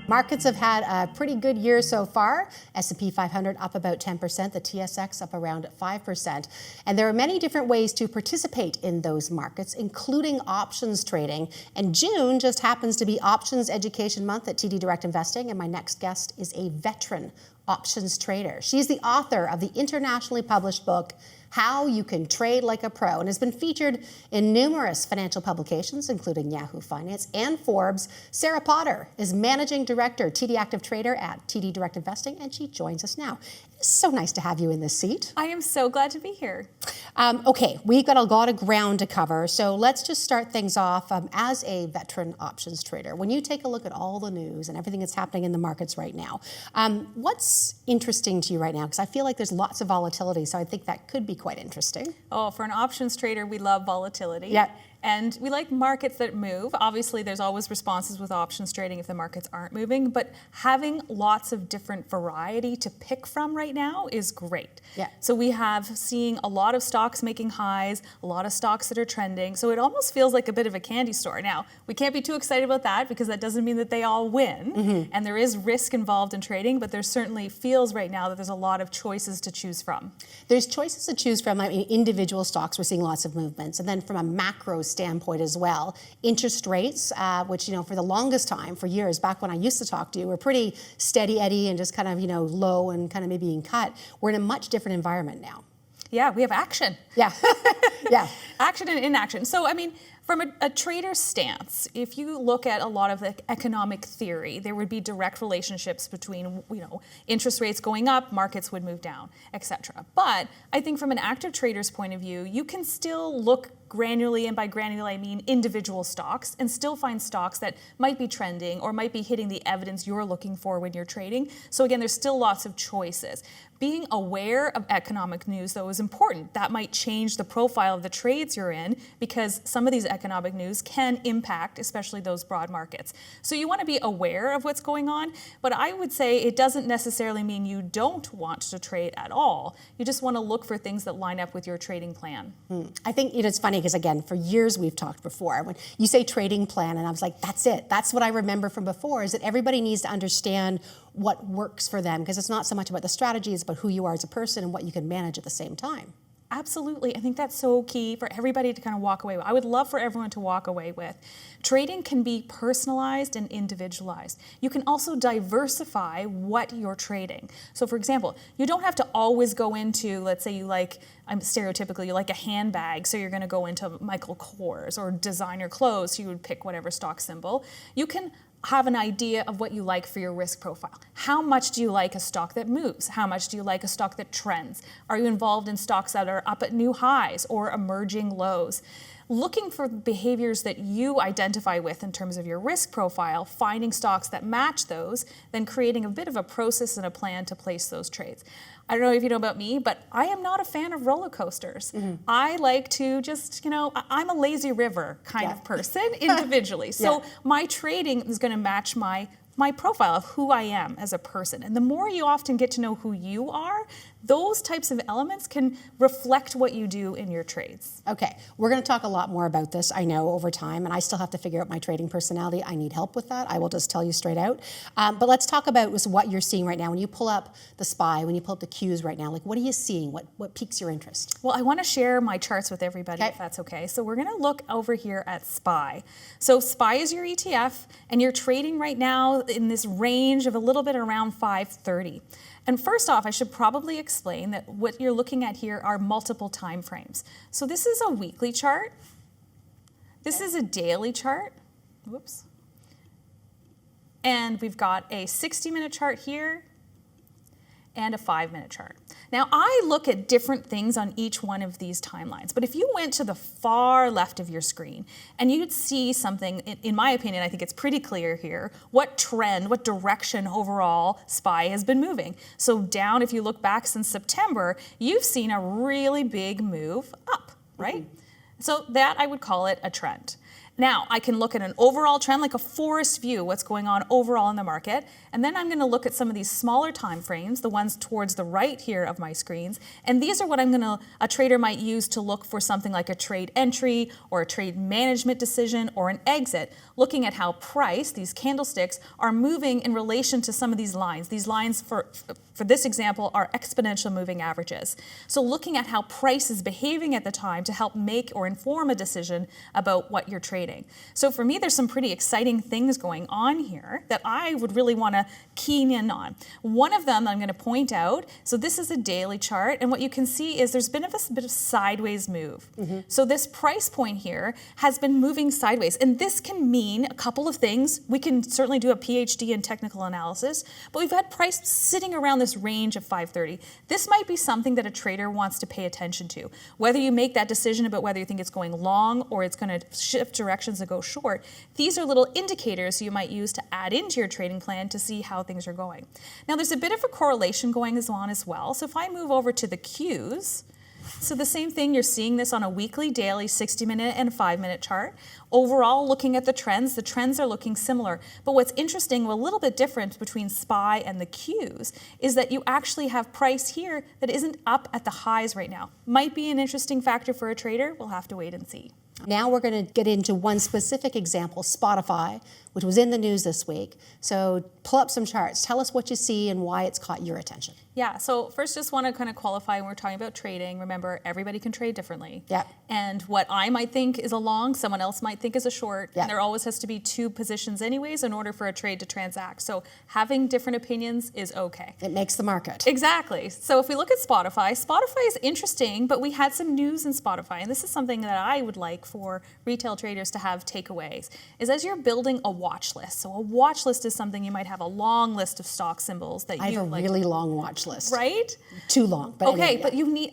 Markets have had a pretty good year so far. S&P 500 up about 10%, the TSX up around 5%. And there are many different ways to participate in those markets, including options trading. And June just happens to be Options Education Month at TD Direct Investing. And my next guest is a veteran options trader. She's the author of the internationally published book, How You Can Trade Like a Pro, and has been featured in numerous financial publications, including Yahoo Finance and Forbes. Sarah Potter is Managing Director, TD Active Trader at TD Direct Investing, and she joins us now. It's so nice to have you in this seat. I am so glad to be here. Okay, we've got a lot of ground to cover, so let's just start things off. As a veteran options trader, when you take a look at all the news and everything that's happening in the markets right now, what's interesting to you right now? Because I feel like there's lots of volatility, so I think that could be quite interesting. Oh, for an options trader, we love volatility. Yeah. And we like markets that move. Obviously, there's always responses with options trading if the markets aren't moving, but having lots of different variety to pick from right now is great. Yeah. So we have seeing a lot of stocks making highs, a lot of stocks that are trending. So it almost feels like a bit of a candy store. Now, we can't be too excited about that because that doesn't mean that they all win. Mm-hmm. And there is risk involved in trading, but there certainly feels right now that there's a lot of choices to choose from. There's choices to choose from. I mean, individual stocks, we're seeing lots of movements. And then from a macro standpoint as well, interest rates, which, for the longest time, for years, back when I used to talk to you, were pretty steady Eddie and just kind of, low and kind of maybe being cut. We're in a much different environment now. Yeah, we have action. Yeah, yeah. Action and inaction. So, I mean, from a trader's stance, if you look at a lot of the economic theory, there would be direct relationships between, interest rates going up, markets would move down, etc. But I think from an active trader's point of view, you can still look granularly, and by granular I mean individual stocks, and still find stocks that might be trending or might be hitting the evidence you're looking for when you're trading. So again, there's still lots of choices. Being aware of economic news, though, is important. That might change the profile of the trades you're in because some of these economic news can impact, especially those broad markets. So you want to be aware of what's going on, but I would say it doesn't necessarily mean you don't want to trade at all. You just want to look for things that line up with your trading plan. I think it's funny because, again, for years we've talked before. When you say trading plan, and I was like, that's it. That's what I remember from before, is that everybody needs to understand what works for them, because it's not so much about the strategy, it's about who you are as a person and what you can manage at the same time. Absolutely. I think that's so key for everybody to kind of walk away with. I would love for everyone to walk away with. Trading can be personalized and individualized. You can also diversify what you're trading. So for example, you don't have to always go into, let's say you like a handbag, so you're going to go into Michael Kors, or designer clothes, so you would pick whatever stock symbol. You can have an idea of what you like for your risk profile. How much do you like a stock that moves? How much do you like a stock that trends? Are you involved in stocks that are up at new highs or emerging lows? Looking for behaviors that you identify with in terms of your risk profile, finding stocks that match those, then creating a bit of a process and a plan to place those trades. I don't know if you know about me, but I am not a fan of roller coasters. Mm-hmm. I like to just, I'm a lazy river kind of person individually. So my trading is going to match my profile of who I am as a person. And the more you often get to know who you are, those types of elements can reflect what you do in your trades. Okay, we're going to talk a lot more about this, I know, over time, and I still have to figure out my trading personality. I need help with that. I will just tell you straight out. But let's talk about what you're seeing right now. When you pull up the SPY, when you pull up the Qs right now, what are you seeing? What piques your interest? Well, I want to share my charts with everybody, if that's okay. So we're going to look over here at SPY. So SPY is your ETF, and you're trading right now in this range of a little bit around 530. And first off, I should probably explain that what you're looking at here are multiple time frames. So this is a weekly chart. This is a daily chart. Whoops. And we've got a 60-minute chart here and a 5-minute chart. Now, I look at different things on each one of these timelines, but if you went to the far left of your screen and you'd see something, in my opinion, I think it's pretty clear here, what trend, what direction overall SPY has been moving. So down, if you look back since September, you've seen a really big move up, right? Mm-hmm. So that, I would call it a trend. Now, I can look at an overall trend, like a forest view, what's going on overall in the market. And then I'm going to look at some of these smaller time frames, the ones towards the right here of my screens. And these are what a trader might use to look for something like a trade entry or a trade management decision or an exit, looking at how price, these candlesticks, are moving in relation to some of these lines. These lines, for this example, are exponential moving averages. So looking at how price is behaving at the time to help make or inform a decision about what you're trading. So for me, there's some pretty exciting things going on here that I would really want to keen in on. One of them I'm going to point out, so this is a daily chart, and what you can see is there's been a bit of sideways move. So this price point here has been moving sideways, and this can mean a couple of things. We can certainly do a PhD in technical analysis, but we've had price sitting around this range of 530. This might be something that a trader wants to pay attention to. Whether you make that decision about whether you think it's going long or it's going to shift directions and go short, these are little indicators you might use to add into your trading plan to see how things are going. Now, there's a bit of a correlation going on as well. So if I move over to the Qs, so the same thing, you're seeing this on a weekly, daily, 60-minute and 5-minute chart. Overall, looking at the trends are looking similar. But what's interesting, a little bit different between SPY and the Qs, is that you actually have price here that isn't up at the highs right now. Might be an interesting factor for a trader. We'll have to wait and see. Now we're going to get into one specific example, Spotify, which was in the news this week. So pull up some charts. Tell us what you see and why it's caught your attention. Yeah, so first just want to kind of qualify when we're talking about trading. Remember, everybody can trade differently. Yep. And what I might think is a long, someone else might think is a short. Yep. And there always has to be two positions anyways in order for a trade to transact. So having different opinions is okay. It makes the market. Exactly. So if we look at Spotify is interesting, but we had some news in Spotify, and this is something that I would like for retail traders to have takeaways, is as you're building a watch list. So a watch list is something you might have a long list of stock symbols that I you have a like. really long watch list. Right? Too long. But Okay, anyway, but you need,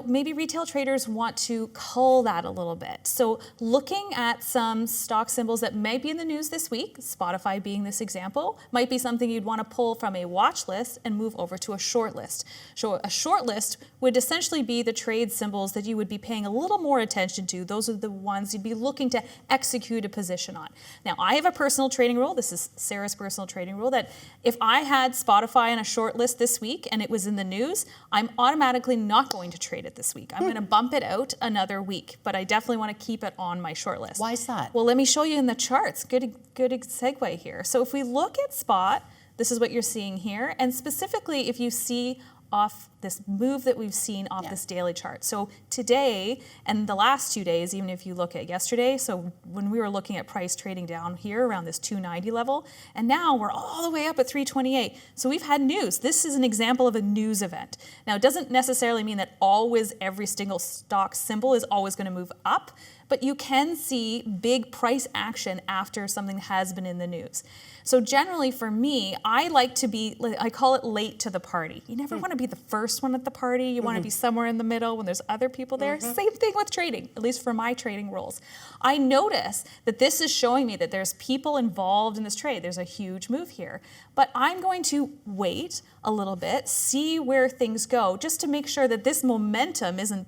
maybe retail traders want to cull that a little bit. So looking at some stock symbols that might be in the news this week, Spotify being this example, might be something you'd want to pull from a watch list and move over to a short list. So a short list would essentially be the trade symbols that you would be paying a little more attention to. Those are the ones you'd be looking to execute a position on. Now, I have a personal trading rule. This is Sarah's personal trading rule that if I had Spotify on a short list this week and it was in the news, I'm automatically not going to trade it this week. I'm going to bump it out another week, but I definitely want to keep it on my short list. why is that? Well, let me show you in the charts. Good segue here. So if we look at spot, this is what you're seeing here. And specifically, if you see off this move that we've seen off this daily chart. So today and the last 2 days, even if you look at yesterday, so when we were looking at price trading down here around this 290 level, and now we're all the way up at 328. So we've had news. This is an example of a news event. Now, it doesn't necessarily mean that always every single stock symbol is always going to move up, but you can see big price action after something has been in the news. So generally for me, I like to be, I call it late to the party. You never want to be the first one at the party. You want to be somewhere in the middle when there's other people there. Same thing with trading, at least for my trading rules. I notice that this is showing me that there's people involved in this trade. There's a huge move here. But I'm going to wait a little bit, see where things go, just to make sure that this momentum isn't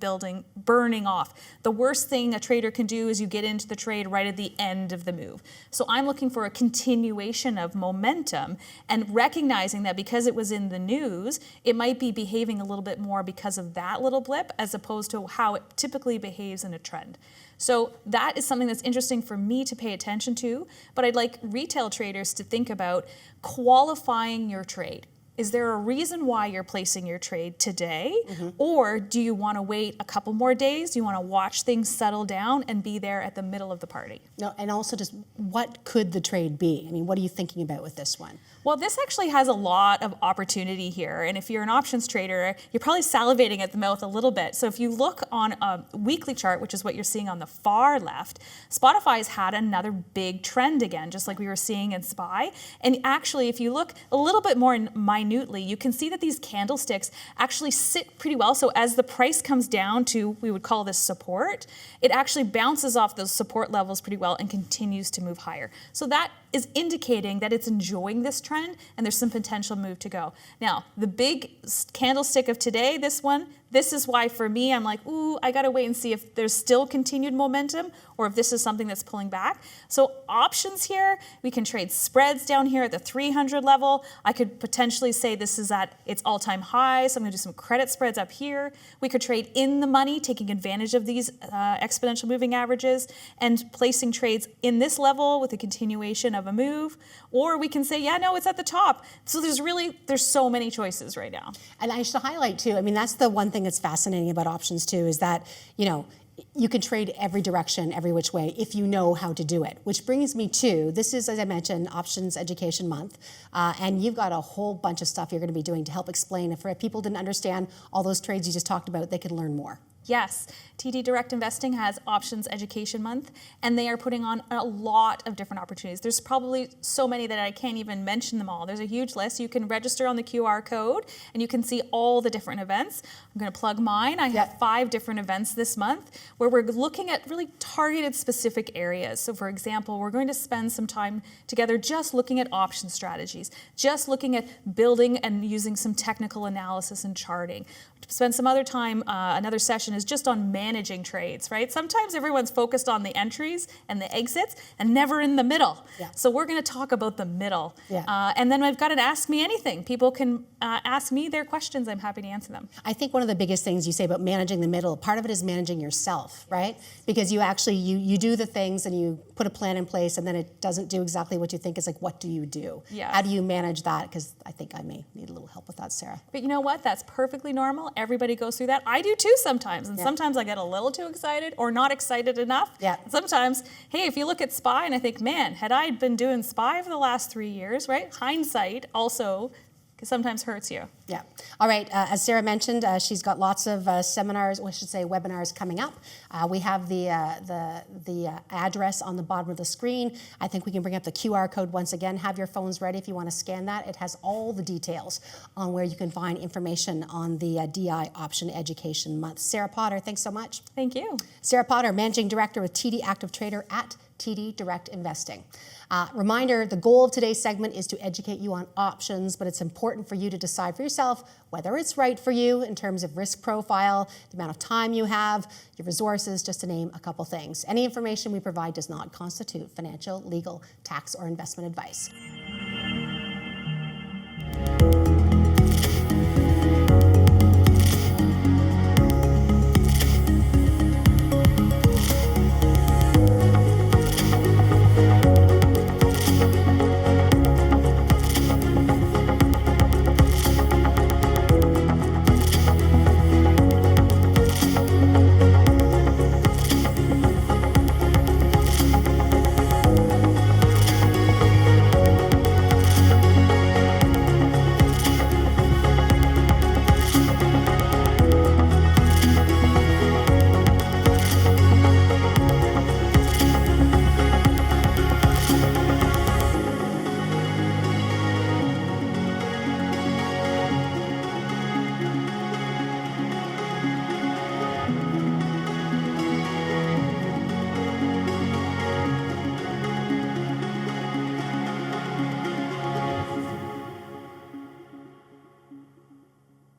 burning off. The worst thing a trader can do is you get into the trade right at the end of the move. So I'm looking for a continuation of momentum and recognizing that because it was in the news, it might be behaving a little bit more because of that little blip as opposed to how it typically behaves in a trend. So that is something that's interesting for me to pay attention to, but I'd like retail traders to think about qualifying your trade. Is there a reason why you're placing your trade today? Or do you want to wait a couple more days? Do you want to watch things settle down and be there at the middle of the party? No, and also just what could the trade be? I mean, what are you thinking about with this one? Well, this actually has a lot of opportunity here. And if you're an options trader, you're probably salivating at the mouth a little bit. So if you look on a weekly chart, which is what you're seeing on the far left, Spotify's had another big trend again, just like we were seeing in SPY. And actually, if you look a little bit more minutely, you can see that these candlesticks actually sit pretty well. So as the price comes down to, we would call this support, it actually bounces off those support levels pretty well and continues to move higher. So that is indicating that it's enjoying this trend and there's some potential move to go. Now, the big candlestick of today, this one, This is why for me, I'm like, ooh, I gotta wait and see if there's still continued momentum or if this is something that's pulling back. So options here, we can trade spreads down here at the 300 level. I could potentially say this is at its all-time high, so I'm gonna do some credit spreads up here. We could trade in the money, taking advantage of these exponential moving averages and placing trades in this level with a continuation of a move. Or we can say, yeah, no, it's at the top. So there's so many choices right now. And I should highlight too, I mean, that's the one thing that's fascinating about options too, is that, you can trade every direction, every which way, if you know how to do it. Which brings me to, this is, as I mentioned, Options Education Month. And you've got a whole bunch of stuff you're going to be doing to help explain. If people didn't understand all those trades you just talked about, they can learn more. Yes, TD Direct Investing has Options Education Month, and they are putting on a lot of different opportunities. There's probably so many that I can't even mention them all. There's a huge list. You can register on the QR code, and you can see all the different events. I'm going to plug mine. I have 5 different events this month where we're looking at really targeted specific areas. So for example, we're going to spend some time together just looking at option strategies, just looking at building and using some technical analysis and charting. Spend some other time, another session is just on managing trades, right? Sometimes everyone's focused on the entries and the exits and never in the middle. Yeah. So we're going to talk about the middle. Yeah. And then I've got an Ask Me Anything. People can ask me their questions. I'm happy to answer them. I think one of the biggest things you say about managing the middle, part of it is managing yourself, right? Because you actually, you do the things and you put a plan in place and then it doesn't do exactly what you think. It's like, what do you do? Yes. How do you manage that? Because I think I may need a little help with that, Sarah. But you know what? That's perfectly normal. Everybody goes through that. I do too sometimes. And sometimes I get a little too excited or not excited enough. Yeah. Sometimes, hey, if you look at SPY and I think, man, had I been doing SPY for the last 3 years, right? Hindsight also sometimes hurts you. Yeah. All right. As Sarah mentioned, she's got lots of seminars, or I should say webinars coming up. We have the address on the bottom of the screen. I think we can bring up the QR code once again. Have your phones ready if you want to scan that. It has all the details on where you can find information on the DI Option Education Month. Sarah Potter, thanks so much. Thank you. Sarah Potter, Managing Director with TD Active Trader at TD Direct Investing. Reminder, the goal of today's segment is to educate you on options, but it's important for you to decide for yourself whether it's right for you in terms of risk profile, the amount of time you have, your resources, just to name a couple things. Any information we provide does not constitute financial, legal, tax, or investment advice.